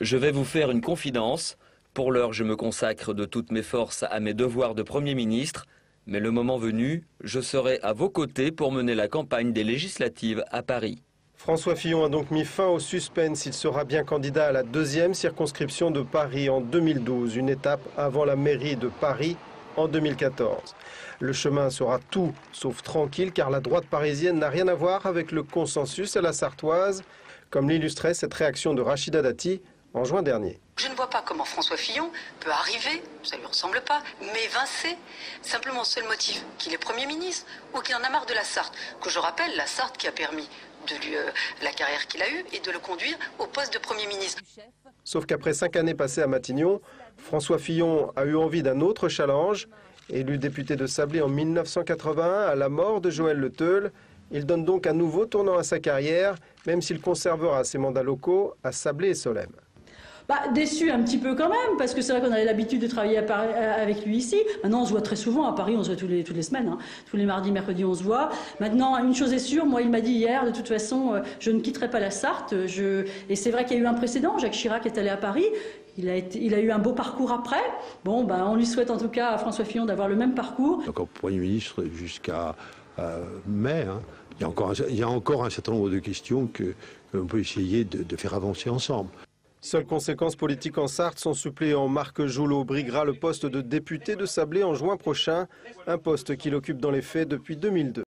Je vais vous faire une confidence. Pour l'heure, je me consacre de toutes mes forces à mes devoirs de Premier ministre. Mais le moment venu, je serai à vos côtés pour mener la campagne des législatives à Paris. François Fillon a donc mis fin au suspense. Il sera bien candidat à la 2e circonscription de Paris en 2012, une étape avant la mairie de Paris en 2014. Le chemin sera tout sauf tranquille car la droite parisienne n'a rien à voir avec le consensus à la sartoise, comme l'illustrait cette réaction de Rachida Dati en juin dernier. Je ne vois pas comment François Fillon peut arriver, ça ne lui ressemble pas, m'évincer. Simplement seul motif qu'il est Premier ministre ou qu'il en a marre de la Sarthe. Que je rappelle, la Sarthe qui a permis de lui la carrière qu'il a eue et de le conduire au poste de Premier ministre. Sauf qu'après 5 années passées à Matignon, François Fillon a eu envie d'un autre challenge. Élu député de Sablé en 1981 à la mort de Joël Le Teul, il donne donc un nouveau tournant à sa carrière, même s'il conservera ses mandats locaux à Sablé et Solesmes. Déçu un petit peu quand même, parce que c'est vrai qu'on avait l'habitude de travailler avec lui ici. Maintenant, on se voit très souvent. À Paris, on se voit toutes les semaines. Hein. Tous les mardis, mercredis, on se voit. Maintenant, une chose est sûre, moi, il m'a dit hier, de toute façon, je ne quitterai pas la Sarthe. Et c'est vrai qu'il y a eu un précédent. Jacques Chirac est allé à Paris. Il a eu un beau parcours après. Bon, on lui souhaite en tout cas à François Fillon d'avoir le même parcours. Encore Premier ministre jusqu'à mai. Hein. Il y a encore un certain nombre de questions que l'on peut essayer de faire avancer ensemble. Seules conséquences politiques en Sarthe, son suppléant Marc Joulot briguera le poste de député de Sablé en juin prochain, un poste qu'il occupe dans les faits depuis 2002.